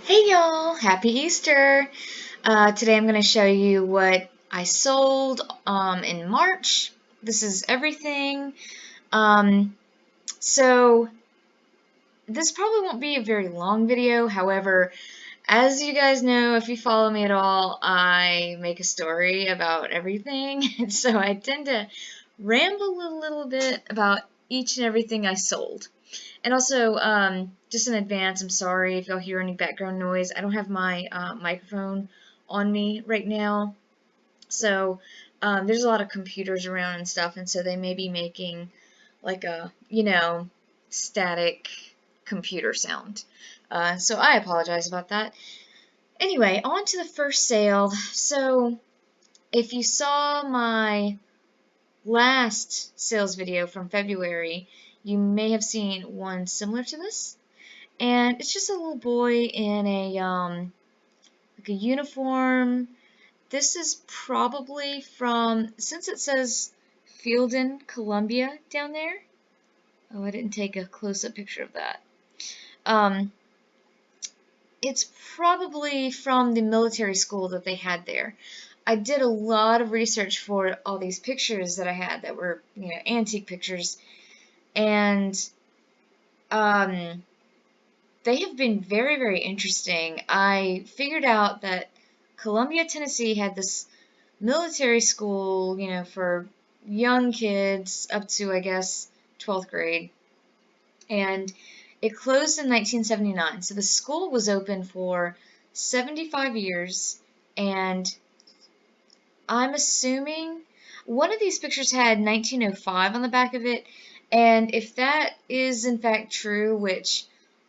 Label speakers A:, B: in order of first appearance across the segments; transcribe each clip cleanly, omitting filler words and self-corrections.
A: Hey y'all, happy Easter! Today I'm going to show you what I sold in March. This is everything. So this probably won't be a very long video. However, as you guys know, if you follow me at all, I make a story about everything. And so I tend to ramble a little bit about each and everything I sold. And also, just in advance, I'm sorry if y'all hear any background noise. I don't have my microphone on me right now, so there's a lot of computers around and stuff, and so they may be making like a, static computer sound. So I apologize about that. Anyway, on to the first sale. So if you saw my last sales video from February, you may have seen one similar to this, and it's just a little boy in a like a uniform. This is probably from, since it says Fielden, Columbia down there. Oh, I didn't take a close-up picture of that. It's probably from the military school that they had there. I did a lot of research for all these pictures that I had that were, antique pictures, and they have been very, very interesting. I figured out that Columbia, Tennessee had this military school, for young kids up to, I guess, 12th grade, and it closed in 1979. So the school was open for 75 years, and I'm assuming one of these pictures had 1905 on the back of it, and if that is in fact true, which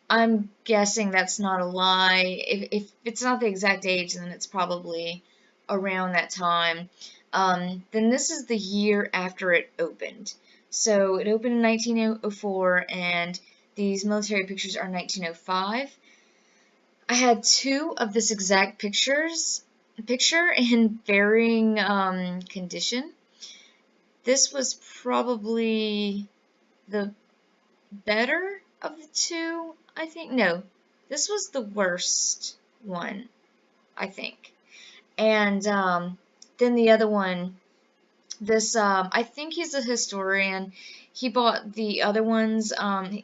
A: I'm guessing that's not a lie, if it's not the exact age, then it's probably around that time, then this is the year after it opened. So it opened in 1904, and these military pictures are 1905. I had two of this exact picture in varying condition. This was probably the better of the two, I think. No, this was the worst one, I think. And then the other one, this, I think he's a historian. He bought the other ones. I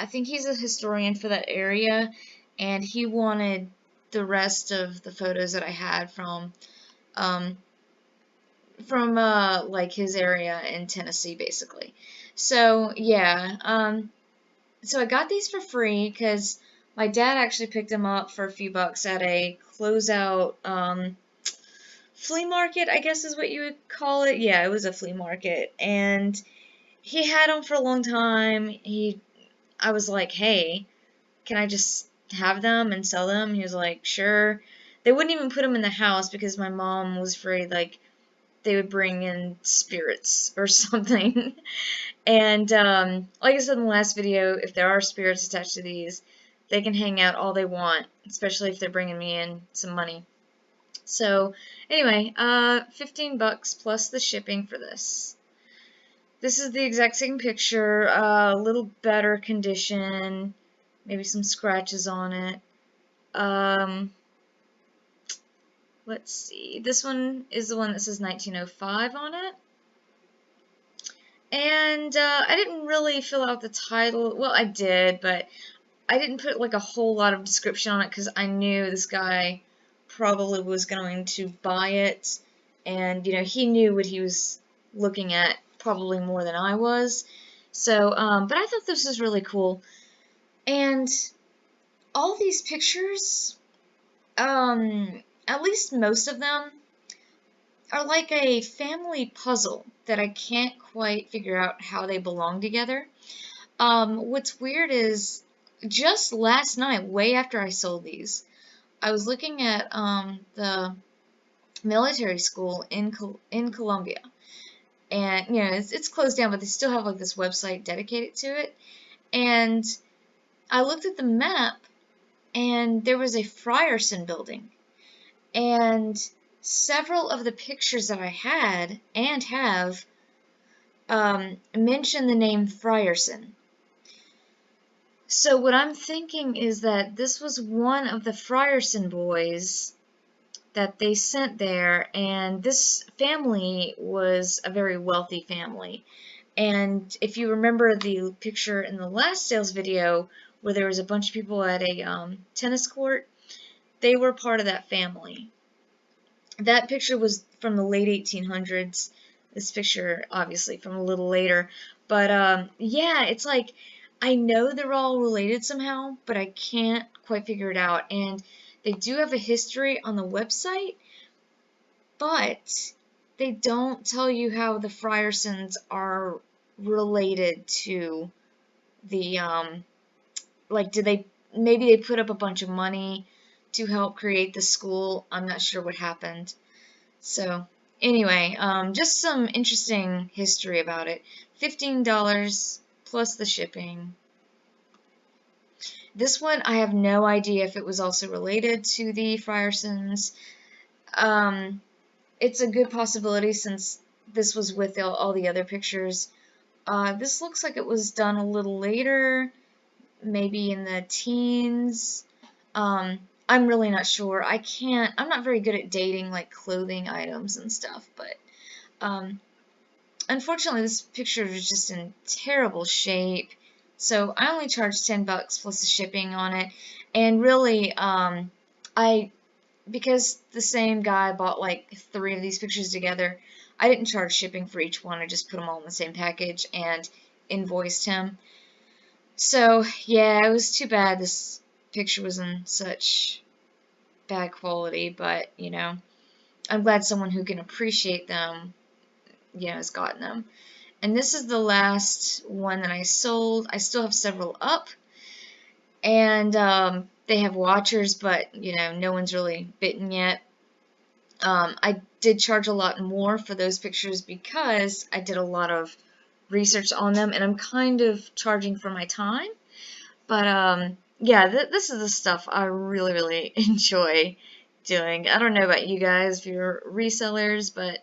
A: think he's a historian for that area, and he wanted the rest of the photos that I had from like his area in Tennessee, basically. So yeah, so I got these for free because my dad actually picked them up for a few bucks at a closeout flea market, I guess is what you would call it. Yeah, it was a flea market, and he had them for a long time. I was like, hey, can I just have them and sell them? He was like, sure. They wouldn't even put them in the house because my mom was afraid like they would bring in spirits or something. And like I said in the last video, if there are spirits attached to these, they can hang out all they want, especially if they're bringing me in some money. So anyway, 15 bucks plus the shipping for this. This is the exact same picture, a little better condition, maybe some scratches on it. Let's see. This one is the one that says 1905 on it. And I didn't really fill out the title. Well, I did, but I didn't put like a whole lot of description on it because I knew this guy probably was going to buy it, and he knew what he was looking at probably more than I was. So, but I thought this was really cool, and all these pictures, at least most of them, are like a family puzzle that I can't quite figure out how they belong together. What's weird is just last night, way after I sold these, I was looking at the military school in Columbia, and it's closed down, but they still have like this website dedicated to it. And I looked at the map, and there was a Frierson building, and several of the pictures that I had and have mention the name Frierson. So what I'm thinking is that this was one of the Frierson boys that they sent there, and this family was a very wealthy family. And if you remember the picture in the last sales video where there was a bunch of people at a tennis court, they were part of that family. That picture was from the late 1800s. This picture, obviously, from a little later. But yeah, it's like I know they're all related somehow, but I can't quite figure it out. And they do have a history on the website, but they don't tell you how the Friersons are related to the like, did they, maybe they put up a bunch of money to help create the school. I'm not sure what happened. So anyway, just some interesting history about it. $15 plus the shipping. This one, I have no idea if it was also related to the Friersons. It's a good possibility since this was with all the other pictures. This looks like it was done a little later, maybe in the teens. I'm really not sure. I'm not very good at dating like clothing items and stuff, but unfortunately this picture is just in terrible shape. So I only charged $10 plus the shipping on it. And really, because the same guy bought like 3 of these pictures together, I didn't charge shipping for each one. I just put them all in the same package and invoiced him. So yeah, it was too bad this picture was in such bad quality, but you know, I'm glad someone who can appreciate them, you know, has gotten them. And this is the last one that I sold. I still have several up, and they have watchers, but you know, no one's really bitten yet. I did charge a lot more for those pictures because I did a lot of research on them, and I'm kind of charging for my time. But yeah, this is the stuff I really, really enjoy doing. I don't know about you guys if you're resellers, but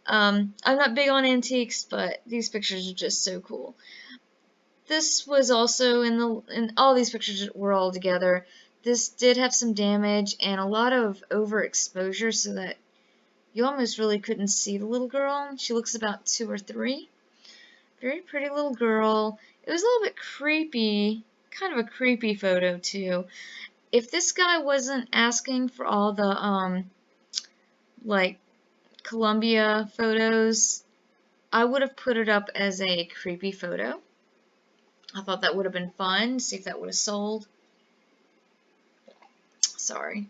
A: I'm not big on antiques, but these pictures are just so cool. This was also in all these pictures were all together. This did have some damage and a lot of overexposure so that you almost really couldn't see the little girl. She looks about 2 or 3. Very pretty little girl. It was a little bit creepy, kind of a creepy photo too. If this guy wasn't asking for all the like Columbia photos, I would have put it up as a creepy photo. I thought that would have been fun, see if that would have sold. Sorry.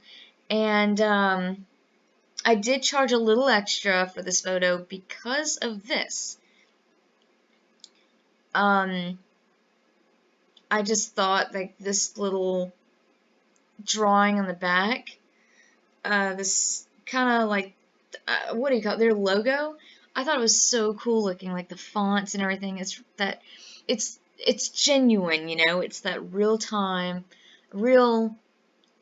A: And I did charge a little extra for this photo because of this. I just thought like this little drawing on the back, this kind of like, what do you call it, their logo? I thought it was so cool looking, like the fonts and everything. It's genuine, you know. It's that real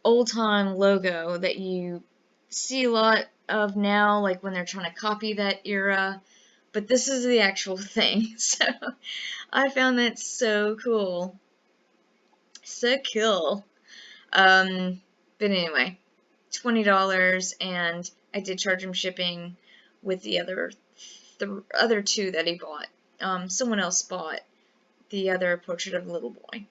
A: old-time logo that you see a lot of now, like when they're trying to copy that era. But this is the actual thing, so I found that so cool. So cool. But anyway, $20, and I did charge him shipping with the other 2 that he bought. Someone else bought the other portrait of a little boy.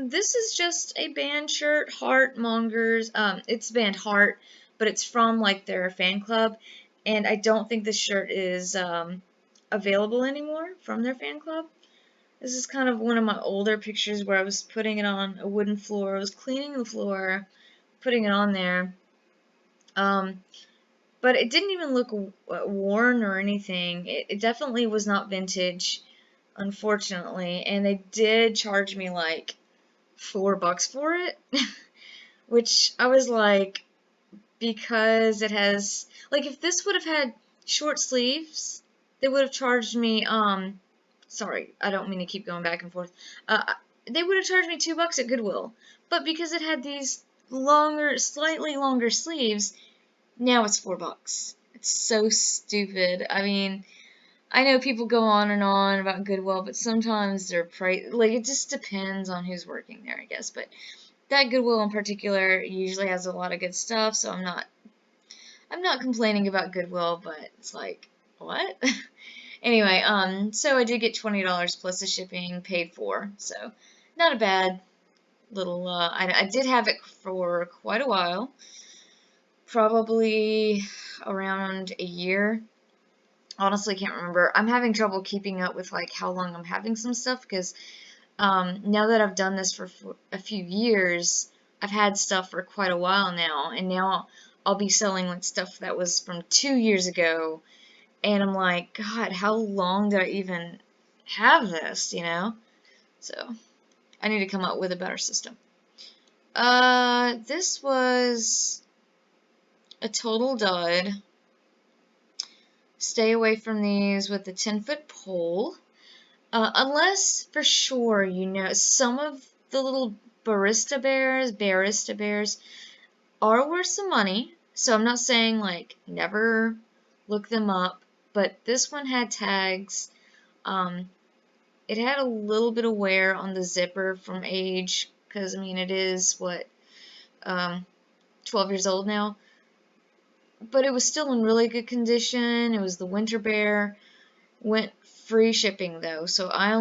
A: This is just a band shirt, Heart Mongers. It's band Heart, but it's from like their fan club, and I don't think this shirt is available anymore from their fan club. This is kind of one of my older pictures where I was putting it on a wooden floor. I was cleaning the floor, putting it on there. But it didn't even look worn or anything. It definitely was not vintage, unfortunately. And they did charge me like $4 for it, which I was like, because it has, like, if this would have had short sleeves, they would have charged me, sorry, I don't mean to keep going back and forth. They would have charged me $2 at Goodwill. But because it had these slightly longer sleeves, now it's $4. It's so stupid. I mean, I know people go on and on about Goodwill, but sometimes their price, like, it just depends on who's working there, I guess. But that Goodwill in particular usually has a lot of good stuff, so I'm not complaining about Goodwill, but it's like, what? Anyway, so I did get $20 plus the shipping paid for, so not a bad little, I did have it for quite a while, probably around a year. Honestly, can't remember. I'm having trouble keeping up with, like, how long I'm having some stuff, because, now that I've done this for a few years, I've had stuff for quite a while now, and now I'll be selling, like, stuff that was from 2 years ago, and I'm like, God, how long did I even have this, you know? So, I need to come up with a better system. This was a total dud. Stay away from these with the 10-foot pole. Unless, for sure, you know, some of the little Bearista Bears, are worth some money. So I'm not saying, like, never look them up. But this one had tags. It had a little bit of wear on the zipper from age. Because, I mean, it is, 12 years old now. But it was still in really good condition. It was the Winter Bear. Went free shipping though, so I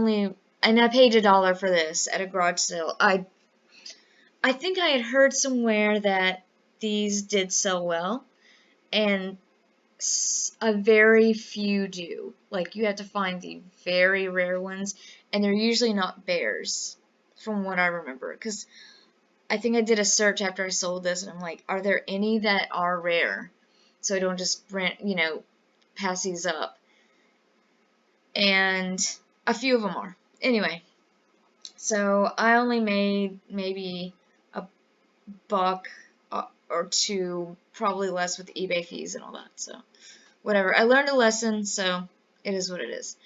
A: paid $1 for this at a garage sale. I think I had heard somewhere that these did sell well, and a very few do. Like, you have to find the very rare ones, and they're usually not bears, from what I remember. Because I think I did a search after I sold this, and I'm like, are there any that are rare? So I don't just pass these up. And a few of them are. Anyway, so I only made maybe $1 or $2, probably less with eBay fees and all that. So whatever. I learned a lesson, so it is what it is.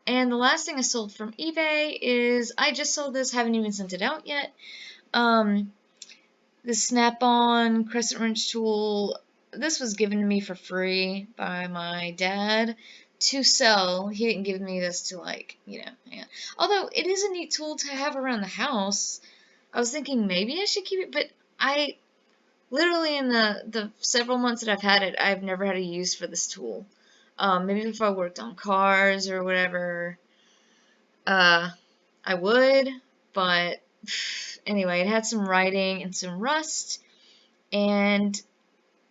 A: And the last thing I sold from eBay is, I just sold this, haven't even sent it out yet. The Snap-on crescent wrench tool. This was given to me for free by my dad to sell. He didn't give me this to, like, you know, yeah. Although it is a neat tool to have around the house. I was thinking maybe I should keep it, but I literally, in the several months that I've had it, I've never had a use for this tool. Maybe if I worked on cars or whatever, I would, but anyway, it had some writing and some rust, and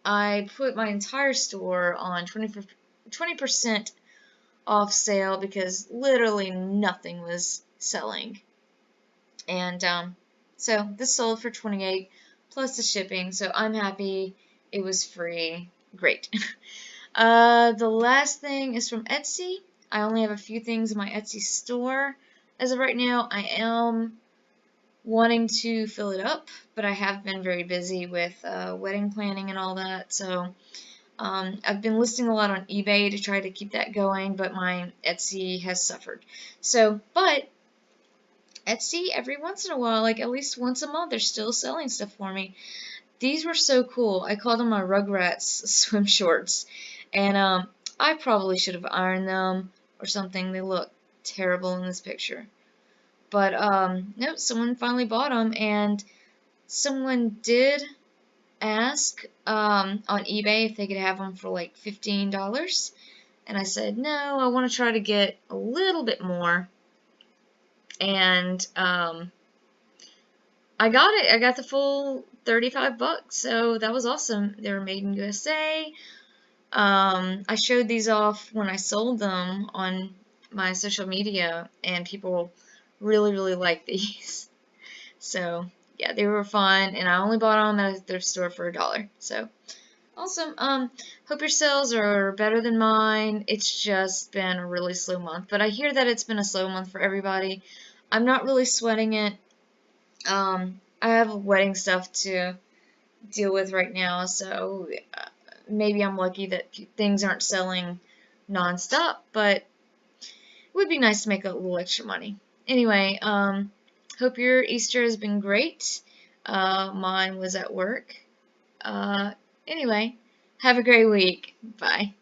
A: I put my entire store on 20% off sale because literally nothing was selling. And so this sold for $28 plus the shipping, so I'm happy. It was free. Great. The last thing is from Etsy. I only have a few things in my Etsy store as of right now. I am wanting to fill it up, but I have been very busy with wedding planning and all that, so I've been listing a lot on eBay to try to keep that going, but my Etsy has suffered. So, but Etsy, every once in a while, like at least once a month, they're still selling stuff for me. These were so cool. I called them my Rugrats swim shorts, and I probably should have ironed them or something. They look terrible in this picture. But, nope, someone finally bought them, and someone did ask on eBay if they could have them for like $15, and I said, no, I want to try to get a little bit more, and I got it. I got the full $35, so that was awesome. They were made in USA. I showed these off when I sold them on my social media, and people really, really like these. So, yeah, they were fun, and I only bought them at a thrift store for $1. So, awesome. Hope your sales are better than mine. It's just been a really slow month, but I hear that it's been a slow month for everybody. I'm not really sweating it. I have wedding stuff to deal with right now, so maybe I'm lucky that things aren't selling nonstop, but it would be nice to make a little extra money. Anyway, hope your Easter has been great. Mine was at work. Anyway, have a great week. Bye.